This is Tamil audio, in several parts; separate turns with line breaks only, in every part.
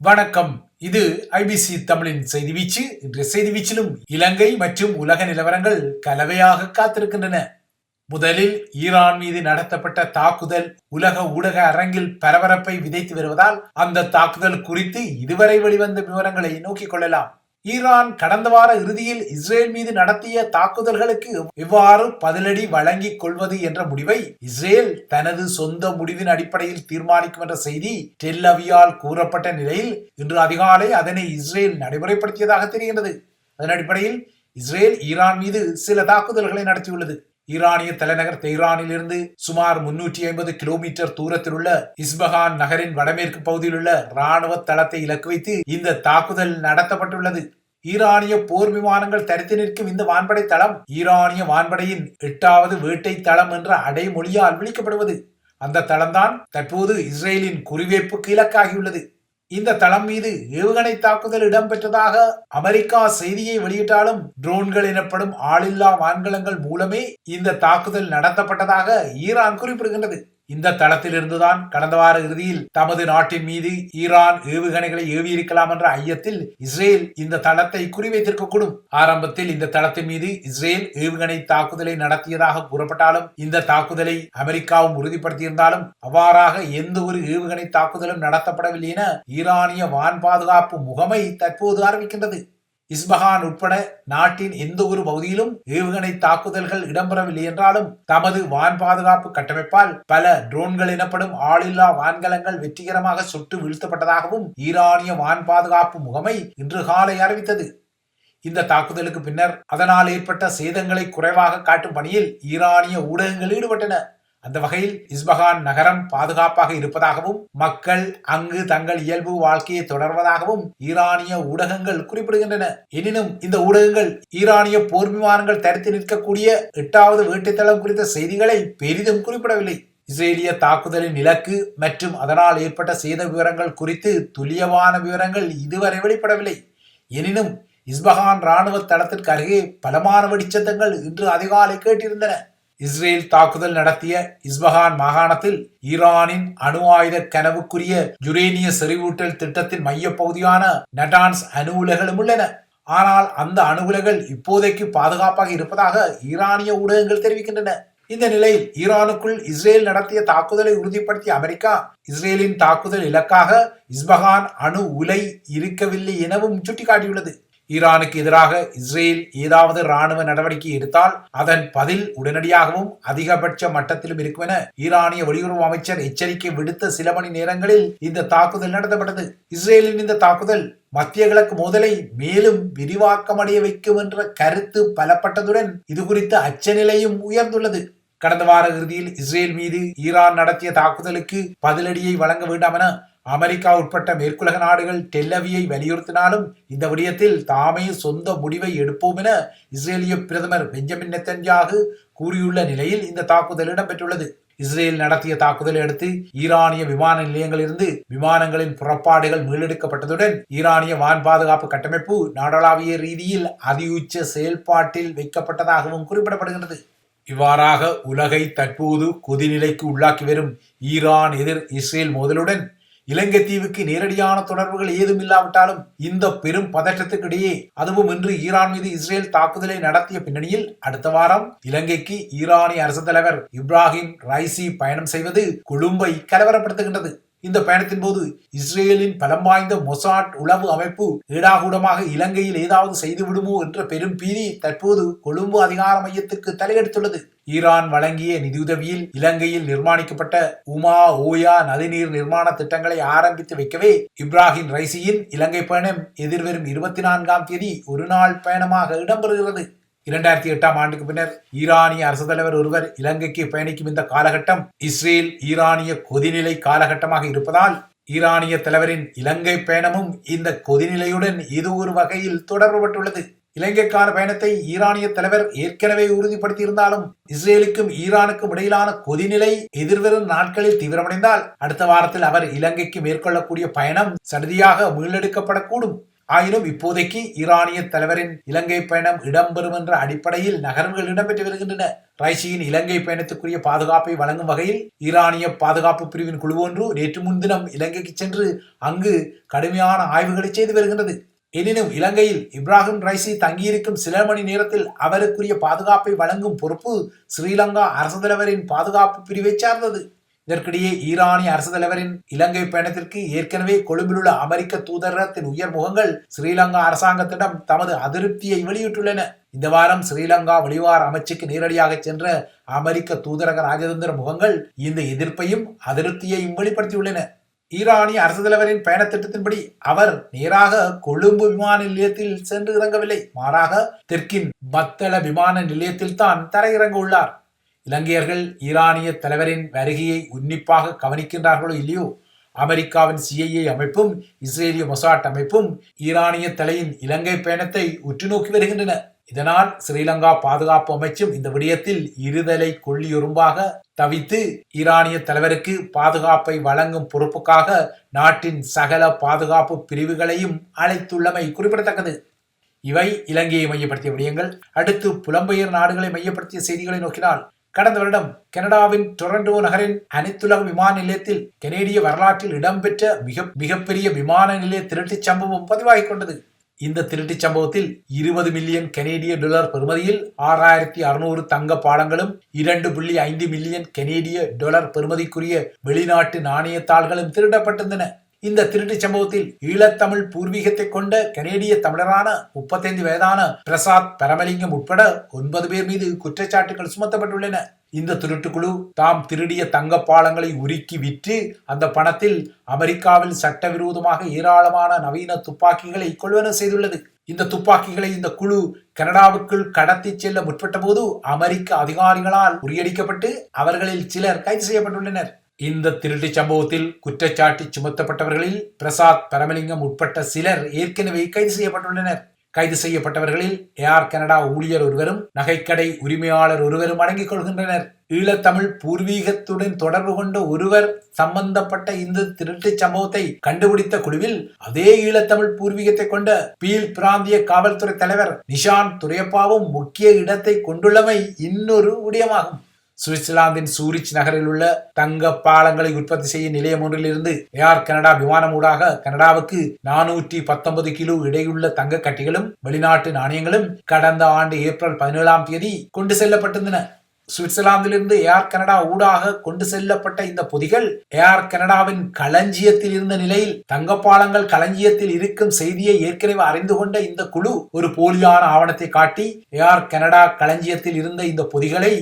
வணக்கம். இது ஐபிசி தமிழின் செய்தி வீச்சு. இன்றைய செய்தி வீச்சிலும் இலங்கை மற்றும் உலக நிலவரங்கள் கலவையாக காத்திருக்கின்றன. முதலில் ஈரான் மீது நடத்தப்பட்ட தாக்குதல் உலக ஊடக அரங்கில் பரபரப்பை விதைத்து வருவதால் அந்த தாக்குதல் குறித்து இதுவரை வெளிவந்த விவரங்களை நோக்கிக் கொள்ளலாம். ஈரான் கடந்த வார இறுதியில் இஸ்ரேல் மீது நடத்திய தாக்குதல்களுக்கு எவ்வாறு பதிலடி வழங்கிக் கொள்வது என்ற முடிவை இஸ்ரேல் தனது சொந்த முடிவின் அடிப்படையில் தீர்மானிக்கும் என்ற செய்தி டெல் அவியால் கூறப்பட்ட நிலையில் இன்று அதிகாலை அதனை இஸ்ரேல் நடைமுறைப்படுத்தியதாக தெரிகிறது. அதன் அடிப்படையில் இஸ்ரேல் ஈரான் மீது சில தாக்குதல்களை நடத்தியுள்ளது. ஈரானிய தலைநகர் தெஹ்ரானில் இருந்து சுமார் 350 கிலோமீட்டர் தூரத்தில் உள்ள இஸ்பஹான் நகரின் வடமேற்கு பகுதியில் உள்ள ராணுவ தளத்தை இலக்கு வைத்து இந்த தாக்குதல் நடத்தப்பட்டுள்ளது. ஈரானிய போர் விமானங்கள் தரித்து நிற்கும் இந்த வான்படை தளம் ஈரானிய வான்படையின் 8வது வேட்டை தளம் என்ற அடைமொழியால் விளிக்கப்படுவது. அந்த தளம்தான் தற்போது இஸ்ரேலின் குறிவைப்புக்கு இலக்காகியுள்ளது. இந்த தளம் மீது ஏவுகணை தாக்குதல் இடம்பெற்றதாக அமெரிக்கா செய்தியை வெளியிட்டாலும் ட்ரோன்கள் எனப்படும் ஆளில்லா வான்கலங்கள் மூலமே இந்த தாக்குதல் நடத்தப்பட்டதாக ஈரான் குறிப்பிடுகின்றது. இந்த தளத்தில் இருந்துதான் கடந்த வார இறுதியில் தமது நாட்டின் மீது ஈரான் ஏவுகணைகளை ஏவியிருக்கலாம் என்ற ஐயத்தில் இஸ்ரேல் இந்த தளத்தை குறிவைத்திருக்கக்கூடும். ஆரம்பத்தில் இந்த தளத்தின் மீது இஸ்ரேல் ஏவுகணை தாக்குதலை நடத்தியதாக கூறப்பட்டாலும் இந்த தாக்குதலை அமெரிக்காவும் உறுதிப்படுத்தியிருந்தாலும் அவ்வாறாக எந்த ஒரு ஏவுகணை தாக்குதலும் நடத்தப்படவில்லை என ஈரானிய வான் பாதுகாப்பு முகமை தற்போது அறிவிக்கின்றது. இஸ்பஹான் உட்பட நாட்டின் எந்த ஒரு பகுதியிலும் ஏவுகணை தாக்குதல்கள் இடம்பெறவில்லை என்றாலும் தமது வான் பாதுகாப்பு கட்டமைப்பால் பல ட்ரோன்கள் எனப்படும் ஆளில்லா வான்கலங்கள் வெற்றிகரமாக சுட்டு வீழ்த்தப்பட்டதாகவும் ஈரானிய வான் பாதுகாப்பு முகமை இன்று காலை அறிவித்தது. இந்த தாக்குதலுக்கு பின்னர் அதனால் ஏற்பட்ட சேதங்களை குறைவாக காட்டும் பணியில் ஈரானிய ஊடகங்கள் ஈடுபட்டன. அந்த வகையில் இஸ்பஹான் நகரம் பாதுகாப்பாக இருப்பதாகவும் மக்கள் அங்கு தங்கள் இயல்பு வாழ்க்கையை தொடர்வதாகவும் ஈரானிய ஊடகங்கள் குறிப்பிடுகின்றன. எனினும் இந்த ஊடகங்கள் ஈரானிய போர் விமானங்கள் தரித்து நிற்கக்கூடிய 8வது வேட்டைத்தளம் குறித்த செய்திகளை பெரிதும் குறிப்பிடவில்லை. இஸ்ரேலிய தாக்குதலின் இலக்கு மற்றும் அதனால் ஏற்பட்ட சேத விவரங்கள் குறித்து துல்லியமான விவரங்கள் இதுவரை வெளிப்படவில்லை. எனினும் இஸ்பஹான் ராணுவ தளத்திற்கு அருகே பலமான வெடிச்சத்தங்கள் இன்று அதிகாலை கேட்டிருந்தன. இஸ்ரேல் தாக்குதல் நடத்திய இஸ்பஹான் மாகாணத்தில் ஈரானின் அணு ஆயுத கனவுக்குரிய யுரேனிய செறிவூட்டல் திட்டத்தின் மைய பகுதியான நடான்ஸ் அணு உலைகளும் உள்ளன. ஆனால் அந்த அணு உலைகள் இப்போதைக்கு பாதுகாப்பாக இருப்பதாக ஈரானிய ஊடகங்கள் தெரிவிக்கின்றன. இந்த நிலையில் ஈரானுக்குள் இஸ்ரேல் நடத்திய தாக்குதலை உறுதிப்படுத்திய அமெரிக்கா இஸ்ரேலின் தாக்குதல் இலக்காக இஸ்பஹான் அணு உலை இருக்கவில்லை எனவும் சுட்டிக்காட்டியுள்ளது. ஈரானுக்கு எதிராக இஸ்ரேல் ஏதாவது ராணுவ நடவடிக்கை எடுத்தால் அதன் பதில் உடனடியாகவும் அதிகபட்ச மட்டத்திலும் இருக்கும் என ஈரானிய வெளியுறவு அமைச்சர் எச்சரிக்கை விடுத்த சில மணி நேரங்களில் இந்த தாக்குதல் நடத்தப்பட்டது. இஸ்ரேலின் இந்த தாக்குதல் மத்திய கிழக்கு மோதலை மேலும் விரிவாக்கமடைய வைக்கும் என்ற கருத்து பலப்பட்டதுடன் இது குறித்த அச்சநிலையும் உயர்ந்துள்ளது. கடந்த வார இறுதியில் இஸ்ரேல் மீது ஈரான் நடத்திய தாக்குதலுக்கு பதிலடியை வழங்க வேண்டாம் என அமெரிக்கா உட்பட்ட மேற்குலக நாடுகள் டெல் அவியை வலியுறுத்தினாலும் இந்த விடயத்தில் தாமே சொந்த முடிவை எடுப்போம் என இஸ்ரேலிய பிரதமர் பெஞ்சமின் நெத்தன்யாகு கூறியுள்ள நிலையில் இந்த தாக்குதல் இடம்பெற்றுள்ளது. இஸ்ரேல் நடத்திய தாக்குதலை அடுத்து ஈரானிய விமான நிலையங்களிலிருந்து விமானங்களின் புறப்பாடுகள் மீளெடுக்கப்பட்டதுடன் ஈரானிய வான் பாதுகாப்பு கட்டமைப்பு நாடளாவிய ரீதியில் அதிஉச்ச செயல்பாட்டில் வைக்கப்பட்டதாகவும் குறிப்பிடப்படுகிறது. இவ்வாறாக உலகை தற்போது கொதிநிலைக்கு உள்ளாக்கி வரும் ஈரான் எதிர் இஸ்ரேல் மோதலுடன் இலங்கை தீவுக்கு நேரடியான தொடர்புகள் ஏதும் இல்லாவிட்டாலும் இந்த பெரும் பதற்றத்துக்கிடையே அதுவும் இன்று ஈரான் மீது இஸ்ரேல் தாக்குதலை நடத்திய பின்னணியில் அடுத்த வாரம் இலங்கைக்கு ஈரானிய அரசு தலைவர் இப்ராஹிம் ரைசி பயணம் செய்வது கொழும்பை கலவரப்படுத்துகின்றது. இந்த பயணத்தின் போது இஸ்ரேலின் பலம் வாய்ந்த மொசாட் உளவு அமைப்பு ஏடாகூடமாக இலங்கையில் ஏதாவது செய்து விடுமோ என்ற பெரும் பீதி தற்போது கொழும்பு அதிகார மையத்துக்கு தலையெடுத்துள்ளது. ஈரான் வழங்கிய நிதியுதவியில் இலங்கையில் நிர்மாணிக்கப்பட்ட உமா ஓயா நதிநீர் நிர்மாண திட்டங்களை ஆரம்பித்து வைக்கவே இப்ராஹிம் ரைசியின் இலங்கை பயணம் எதிர்வரும் 24ஆம் தேதி ஒரு நாள் பயணமாக இடம்பெறுகிறது. 2008ஆம் ஆண்டுக்கு பின்னர் ஈரானிய அரசு தலைவர் ஒருவர் இலங்கைக்கு பயணிக்கும் இந்த காலகட்டம் இஸ்ரேல் ஈரானிய கொதிநிலை காலகட்டமாக இருப்பதால் ஈரானிய தலைவரின் இலங்கை பயணமும் இந்த கொதிநிலையுடன் ஏதோ ஒரு வகையில் தொடர்புபட்டுள்ளது. இலங்கைக்கான பயணத்தை ஈரானிய தலைவர் ஏற்கனவே உறுதிப்படுத்தியிருந்தாலும் இஸ்ரேலுக்கும் ஈரானுக்கும் இடையிலான கொதிநிலை எதிர்வரும் நாட்களில் தீவிரமடைந்தால் அடுத்த வாரத்தில் அவர் இலங்கைக்கு மேற்கொள்ளக்கூடிய பயணம் சடுதியாக மீளெடுக்கப்படக்கூடும். ஆயினும் இப்போதைக்கு ஈரானிய தலைவரின் இலங்கை பயணம் இடம்பெறும் என்ற அடிப்படையில் நகர்வுகள் இடம்பெற்று வருகின்றன. ரைசியின் இலங்கை பயணத்துக்குரிய பாதுகாப்பை வழங்கும் வகையில் ஈரானிய பாதுகாப்பு பிரிவின் குழு ஒன்று நேற்று முன்தினம் இலங்கைக்கு சென்று அங்கு கடுமையான ஆய்வுகளை செய்து வருகின்றது. எனினும் இலங்கையில் இப்ராஹிம் ரைசி தங்கியிருக்கும் சில மணி நேரத்தில் அவருக்குரிய பாதுகாப்பை வழங்கும் பொறுப்பு ஸ்ரீலங்கா அரசு தலைவரின் பாதுகாப்பு பிரிவை சார்ந்தது. இதற்கிடையே ஈரானிய அரசு தலைவரின் இலங்கை பயணத்திற்கு ஏற்கனவே கொழும்பில் உள்ள அமெரிக்க தூதரகத்தின் உயர் முகங்கள் ஸ்ரீலங்கா அரசாங்கத்திடம் தமது அதிருப்தியை வெளியிட்டுள்ளன. இந்த வாரம் ஸ்ரீலங்கா வெளிவார அமைச்சுக்கு நேரடியாக சென்ற அமெரிக்க தூதரக ராஜதந்திர முகங்கள் இந்த எதிர்ப்பையும் அதிருப்தியையும் வெளிப்படுத்தியுள்ளன. ஈரானிய அரசு தலைவரின் பயண திட்டத்தின்படி அவர் நேராக கொழும்பு விமான நிலையத்தில் சென்று இறங்கவில்லை. மாறாக தெற்கின் பத்தள விமான நிலையத்தில் தான் தரையிறங்க உள்ளார். இலங்கையர்கள் ஈரானிய தலைவரின் வருகையை உன்னிப்பாக கவனிக்கின்றார்களோ இல்லையோ, அமெரிக்காவின் CIA அமைப்பும் இஸ்ரேலிய மொசாட் அமைப்பும் ஈரானிய தலையின் இலங்கை பயணத்தை உற்று நோக்கி வருகின்றன. இதனால் ஸ்ரீலங்கா பாதுகாப்பு அமைச்சும் இந்த விடயத்தில் இருதலை கொள்ளியொரும்பாக தவித்து ஈரானிய தலைவருக்கு பாதுகாப்பை வழங்கும் பொறுப்புக்காக நாட்டின் சகல பாதுகாப்பு பிரிவுகளையும் அழைத்துள்ளமை குறிப்பிடத்தக்கது. இவை இலங்கையை மையப்படுத்திய விடயங்கள். அடுத்து புலம்பெயர் நாடுகளை மையப்படுத்திய செய்திகளை நோக்கினால், கடந்த வருடம் கனடாவின் டொரண்டோ நகரின் அனைத்துலக விமான நிலையத்தில் கனேடிய வரலாற்றில் இடம்பெற்ற மிகப்பெரிய விமான நிலைய திருட்டுச் சம்பவம் பதிவாகிக் கொண்டது. இந்த திருட்டுச் சம்பவத்தில் 20 மில்லியன் கனேடிய டாலர் பெறுமதியில் 6600 தங்க பாடங்களும் 2.5 மில்லியன் கனேடிய டாலர் பெறுமதிக்குரிய வெளிநாட்டு நாணயத்தாள்களும் திருடப்பட்டிருந்தன. இந்த திருட்டு சம்பவத்தில் ஈழத்தமிழ் பூர்வீகத்தை கொண்ட கனேடிய தமிழரான 35 வயதான பிரசாத் பரமலிங்கம் உட்பட 9 பேர் மீது குற்றச்சாட்டுகள் சுமத்தப்பட்டுள்ளன. இந்த திருட்டுக்குழு தாம் திருடிய தங்க பாலங்களை உருக்கி விற்று அந்த பணத்தில் அமெரிக்காவில் சட்டவிரோதமாக ஏராளமான நவீன துப்பாக்கிகளை கொள்வனவு செய்துள்ளது. இந்த துப்பாக்கிகளை இந்த குழு கனடாவுக்குள் கடத்தி செல்ல முற்பட்ட போது அமெரிக்க அதிகாரிகளால் முறியடிக்கப்பட்டு அவர்களில் சிலர் கைது செய்யப்பட்டுள்ளனர். இந்த திருட்டு சம்பவத்தில் குற்றச்சாட்டு சுமத்தப்பட்டவர்களில் பிரசாத் பரமலிங்கம் உட்பட்ட சிலர் ஏற்கனவே கைது செய்யப்பட்டுள்ளனர். கைது செய்யப்பட்டவர்களில் ஏர் கனடா ஊழியர் ஒருவரும் நகைக்கடை உரிமையாளர் ஒருவரும் அடங்கிக் கொள்கின்றனர். ஈழத்தமிழ் பூர்வீகத்துடன் தொடர்பு கொண்ட ஒருவர் சம்பந்தப்பட்ட இந்த திருட்டு சம்பவத்தை கண்டுபிடித்த குழுவில் அதே ஈழத்தமிழ் பூர்வீகத்தை கொண்ட பீல் பிராந்திய காவல்துறை தலைவர் நிஷாந்த் துரையப்பாவும் முக்கிய இடத்தை கொண்டுள்ளமை இன்னொரு விடயமாகும். சுவிட்சர்லாந்தின் சூரிச் நகரில் உள்ள தங்க பாலங்களை உற்பத்தி செய்யும் நிலையம் ஒன்றிலிருந்து ஏர் கனடா விமானம் ஊடாக கனடாவுக்கு 419 கிலோ இடையுள்ள தங்க கட்டிகளும் வெளிநாட்டு நாணயங்களும் கடந்த ஆண்டு ஏப்ரல் 17ஆம் தேதி கொண்டு செல்லப்பட்டிருந்தன. சுவிட்சர்லாந்திலிருந்து ஏர் கனடா ஊடாக கொண்டு செல்லப்பட்ட இந்த பொதிகள் ஏர் கனடாவின் களஞ்சியத்தில் இருந்த நிலையில் தங்கப்பாலங்கள் களஞ்சியத்தில் இருக்கும் செய்தியை ஏற்கனவே அறிந்து கொண்ட இந்த குழு ஒரு போலியான ஆவணத்தை காட்டி ஏர் கனடா களஞ்சியத்தில் இருந்த இந்த பொதிகளை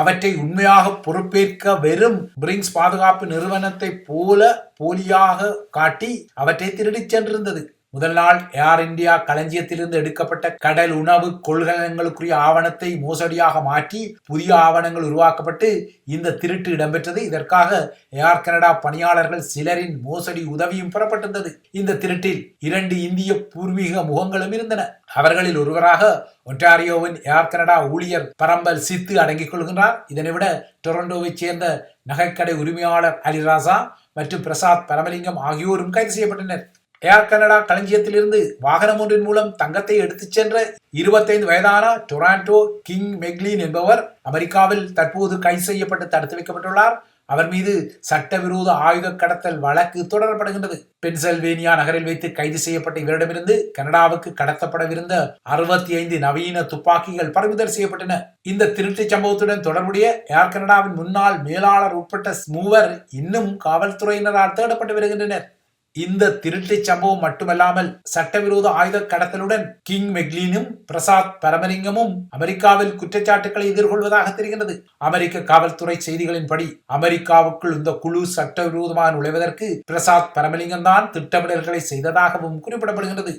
அவற்றை உண்மையாக பொறுப்பேற்க வெறும் பிரிங்ஸ் பாதுகாப்பு நிறுவனத்தை போல போலியாக காட்டி அவற்றை திருடிச் சென்றிருந்தது. முதல் நாள் ஏர் இந்தியா களஞ்சியத்திலிருந்து எடுக்கப்பட்ட கடல் உணவு கொள்கலன்களுக்குரிய ஆவணத்தை மோசடியாக மாற்றி புதிய ஆவணங்கள் உருவாக்கப்பட்டு இந்த திருட்டு இடம்பெற்றது. இதற்காக ஏர் கனடா பணியாளர்கள் சிலரின் மோசடி உதவியும் பெறப்பட்டிருந்தது. இந்த திருட்டில் 2 இந்திய பூர்வீக முகங்களும் இருந்தன. அவர்களில் ஒருவராக ஒன்டாரியோவின் ஏர் கனடா ஊழியர் பரம்பல் சித்து அடங்கிக் கொள்கின்றார். இதனை விட டொரண்டோவை சேர்ந்த நகைக்கடை உரிமையாளர் அலிராசா மற்றும் பிரசாத் பரமலிங்கம் ஆகியோரும் கைது செய்யப்பட்டனர். ஏர் கனடா களஞ்சியத்திலிருந்து வாகனம் ஒன்றின் மூலம் தங்கத்தை எடுத்துச் சென்ற 25 வயதான டொராண்டோ கிங் மெக்லீன் என்பவர் அமெரிக்காவில் தற்போது கைது செய்யப்பட்டு தடுத்து வைக்கப்பட்டுள்ளார். அவர் மீது சட்டவிரோத ஆயுத கடத்தல் வழக்கு தொடரப்படுகின்றது. பென்சில்வேனியா நகரில் வைத்து கைது செய்யப்பட்ட இவரிடமிருந்து கனடாவுக்கு கடத்தப்படவிருந்த 65 நவீன துப்பாக்கிகள் பறிமுதல் செய்யப்பட்டன. இந்த திருட்டு சம்பவத்துடன் தொடர்புடைய ஏர் கனடாவின் முன்னாள் மேலாளர் உட்பட்ட 3 இன்னும் காவல்துறையினரால் தேடப்பட்டு வருகின்றனர். இந்த திருட்டு சம்பவம் மட்டுமல்லாமல் சட்டவிரோத ஆயுத கடத்தலுடன் கிங் மெக்லீனும் பிரசாத் பரமலிங்கமும் அமெரிக்காவில் குற்றச்சாட்டுகளை எதிர்கொள்வதாக தெரிகிறது. அமெரிக்க காவல்துறை செய்திகளின்படி அமெரிக்காவுக்குள் இந்த குழு சட்டவிரோதமாக நுழைவதற்கு பிரசாத் பரமலிங்கம் தான் திட்டமிடல்களை செய்ததாகவும் குறிப்பிடப்படுகிறது.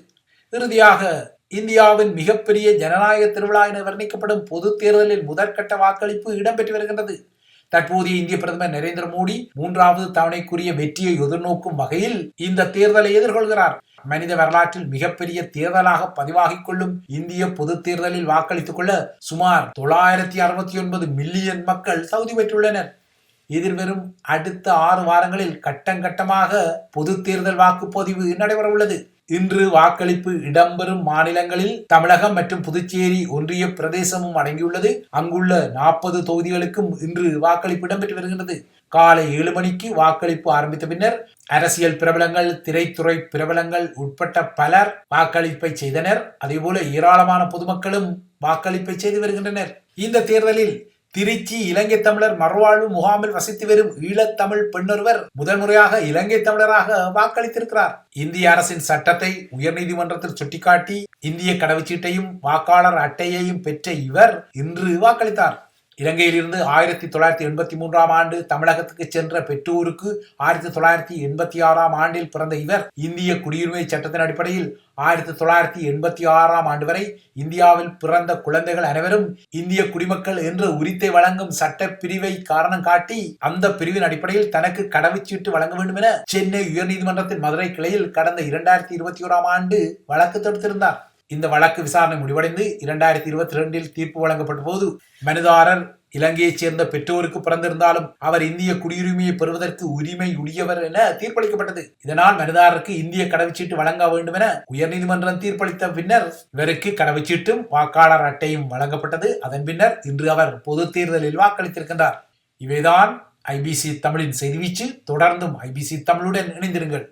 இறுதியாக இந்தியாவின் மிகப்பெரிய ஜனநாயக திருவிழா என வர்ணிக்கப்படும் பொது தேர்தலில் முதற்கட்ட வாக்களிப்பு இடம்பெற்று வருகின்றது. தற்போதைய இந்திய பிரதமர் நரேந்திர மோடி 3வது தவணைக்குரிய வெற்றியை எதிர்நோக்கும் வகையில் இந்த தேர்தலை எதிர்கொள்கிறார். மனித வரலாற்றில் மிகப்பெரிய தேர்தலாக பதிவாகிக் கொள்ளும் இந்திய பொது தேர்தலில் வாக்களித்துக் கொள்ள சுமார் 969 மில்லியன் மக்கள் தகுதி பெற்றுள்ளனர். எதிர்வரும் அடுத்த 6 வாரங்களில் கட்டங்கட்டமாக பொது தேர்தல் வாக்குப்பதிவு நடைபெற உள்ளது. இன்று வாக்களிப்பு இடம்பெறும் மாநிலங்களில் தமிழகம் மற்றும் புதுச்சேரி ஒன்றிய பிரதேசமும் அடங்கியுள்ளது. அங்குள்ள 40 தொகுதிகளுக்கும் இன்று வாக்களிப்பு இடம்பெற்று வருகிறது. காலை 7 மணிக்கு வாக்களிப்பு ஆரம்பித்த பின்னர் அரசியல் பிரபலங்கள், திரைத்துறை பிரபலங்கள் உட்பட்ட பலர் வாக்களிப்பை செய்தனர். அதேபோல ஏராளமான பொதுமக்களும் வாக்களிப்பை செய்து வருகின்றனர். இந்த தேர்தலில் திருச்சி இலங்கை தமிழர் மறுவாழ்வு முகாமில் வசித்து வரும் ஈழத்தமிழ் பெண்ணொருவர் முதல் முறையாக இலங்கை தமிழராக வாக்களித்திருக்கிறார். இந்திய அரசின் சட்டத்தை உயர்நீதிமன்றத்தில் சுட்டிக்காட்டி இந்திய கடவுச்சீட்டையும் வாக்காளர் அட்டையையும் பெற்ற இவர் இன்று வாக்களித்தார். இலங்கையில் இருந்து 1983 ஆண்டு தமிழகத்துக்கு சென்ற பெற்றோருக்கு 1986 ஆண்டில் பிறந்த இவர் இந்திய குடியுரிமை சட்டத்தின் அடிப்படையில் 1986 ஆண்டு வரை இந்தியாவில் பிறந்த குழந்தைகள் அனைவரும் இந்திய குடிமக்கள் என்ற உரித்தை வழங்கும் சட்ட பிரிவை காரணம் காட்டி அந்த பிரிவின் அடிப்படையில் தனக்கு கடவுச்சீட்டு வழங்க வேண்டும் என சென்னை உயர்நீதிமன்றத்தின் மதுரை கிளையில் கடந்த 2021 ஆண்டு வழக்கு தொடுத்திருந்தார். இந்த வழக்கு விசாரணை முடிவடைந்து 2022 தீர்ப்பு வழங்கப்பட்ட போது மனுதாரர் இலங்கையைச் சேர்ந்த பெற்றோருக்கு பிறந்திருந்தாலும் அவர் இந்திய குடியுரிமையை பெறுவதற்கு உரிமை உடையவர் என தீர்ப்பளிக்கப்பட்டது. இதனால் மனுதாரருக்கு இந்திய கடவுச்சீட்டு வழங்க வேண்டும் என உயர்நீதிமன்றம் தீர்ப்பளித்த பின்னர் இவருக்கு கடவுச்சீட்டும் வாக்காளர் அட்டையும் வழங்கப்பட்டது. அதன் பின்னர் இன்று அவர் பொது தேர்தலில் வாக்களித்திருக்கின்றார். இவைதான் ஐபிசி தமிழின் செய்தி வீச்சு. தொடர்ந்தும் ஐபிசி தமிழுடன் இணைந்திருங்கள்.